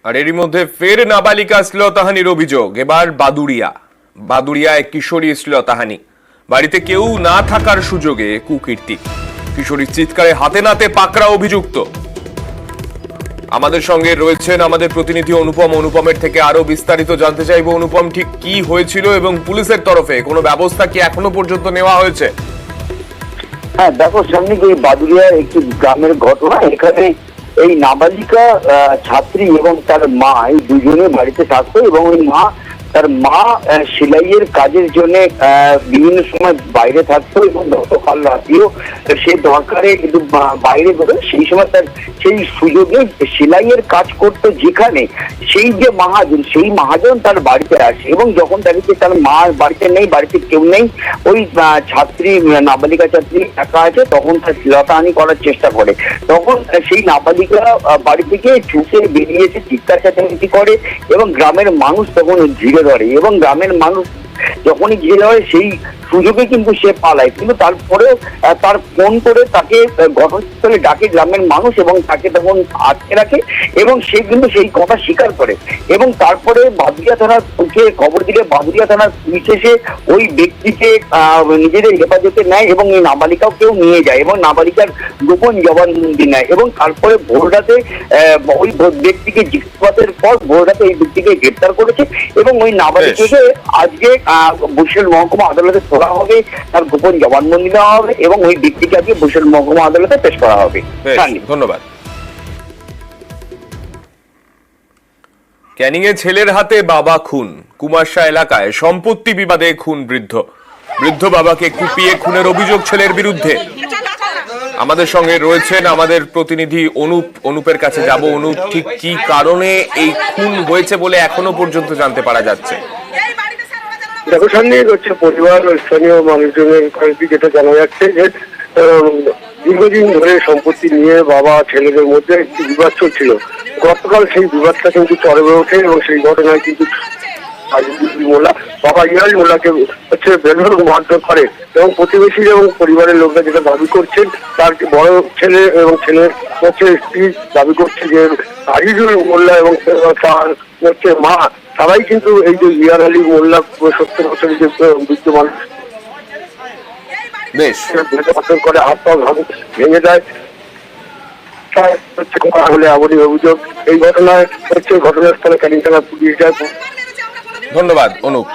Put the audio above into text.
আর এরই মধ্যে ফের নাবালিকা শ্লীলতাহানির অভিযোগ। এবার বাদুড়িয়ায় কিশোরী শ্লীলতাহানি। বাড়িতে কেউ না থাকার সুযোগে কুকীর্তি। কিশোরীর চিৎকারে হাতে নাতে পাকড়া অভিযুক্ত। আমাদের সঙ্গে রয়েছেন আমাদের প্রতিনিধি অনুপমের থেকে আরো বিস্তারিত জানতে চাইবো। অনুপম, ঠিক কি হয়েছিল এবং পুলিশের তরফে কোনো ব্যবস্থা কি এখনো পর্যন্ত নেওয়া হয়েছে? হ্যাঁ দেখো, সামনে যে বাদুড়িয়ার একটি গ্রামের ঘটনা। এখানে এই নাবালিকা ছাত্রী এবং তার মা এই দুজনে বাড়িতে থাকতো এবং ওই তার মা সেলাইয়ের কাজের জন্য বিভিন্ন সময় বাইরে থাকতো এবং গতকাল রাতেও সে দরকারে কিন্তু বাইরে বেরো। সেই সময় তার সেই সুযোগে সেলাইয়ের কাজ করতো যেখানে, সেই যে মহাজন তার বাড়িতে আসে এবং যখন দেখে তার মা বাড়িতে নেই, বাড়িতে কেউ নেই, ওই নাবালিকা ছাত্রী একা আছে, তখন তার শ্লীলতাহানি করার চেষ্টা করে। তখন সেই নাবালিকা বাড়ি থেকে ছুটে বেরিয়ে এসে চিৎকার চেঁচামেচি করে এবং গ্রামের মানুষ তখন ঘিরে ধরে এবং গ্রামের মানুষ যখনই ঘিরে ধরে সেই সুযোগে কিন্তু সে পালায়। কিন্তু তারপরেও তার ফোন করে তাকে ঘটনাস্থলে ডাকে গ্রামের মানুষ এবং তাকে তখন আটকে রাখে এবং সে কিন্তু সেই কথা স্বীকার করে। এবং তারপরে বাদুড়িয়া থানার খবর দিলে বাদুড়িয়া থানার পুলিশ এসে ওই ব্যক্তিকে নিজেদের হেফাজতে নেয় এবং এই নাবালিকাও কেউ নিয়ে যায় এবং নাবালিকার গোপন জবানবন্দি নেয়। এবং তারপরে ভোররাতে ওই ব্যক্তিকে জিজ্ঞাসাবাদের পর ভোররাতে এই ব্যক্তিকে গ্রেপ্তার করেছে এবং ওই নাবালিকাকে আজকে বরিশাল মহকুমা আদালতে তোলা হবে, তার গোপন জবানবন্দি দেওয়া হবে এবং ওই ব্যক্তিকে আজকে বরিশাল মহকুমা আদালতে পেশ করা হবে। ধন্যবাদ। ক্যানিং এ ছেলের হাতে বাবা খুন। কুমারশা এলাকায় সম্পত্তি বিবাদে খুন বৃদ্ধ বাবাকে কুপিয়ে খুনের অভিযোগ ছেলের বিরুদ্ধে। আমাদের সঙ্গে রয়েছেন আমাদের প্রতিনিধি অনুপের কাছে যাব। অনুপ, ঠিক কি কারণে এই খুন হয়েছে বলে এখনো পর্যন্ত জানতে পারা যাচ্ছে? দেখো, সামনে হচ্ছে পরিবার ও স্থানীয় মানুষজনের কাছে যেটা জানা যাচ্ছে যে দীর্ঘদিন ধরে সম্পত্তি নিয়ে বাবা ছেলেদের মধ্যে একটি বিবাদ চলছিল। গতকাল সেই বিবাদটা কিন্তু চরমে ওঠে এবং সেই ঘটনায় কিন্তু বাবা ইয়াল মোল্লাকে হচ্ছে বেধড়ক মারধর করে এবং প্রতিবেশী এবং পরিবারের লোকরা যেটা দাবি করছেন, তার বড় ছেলে এবং ছেলের হচ্ছে স্ত্রী দাবি করছে যে আজিজুল মোল্লা এবং তার হচ্ছে মা, তারাই কিন্তু এই যে ইয়ার আলী মোল্লা 70 বছরের যে বৃদ্ধ মানুষ করে হাত পা ভেঙে দেয় বলে এমনই অভিযোগ। এই ঘটনায় হচ্ছে ঘটনাস্থলে ক্যানিং থানার পুলিশ যায়। ধন্যবাদ অনুপ।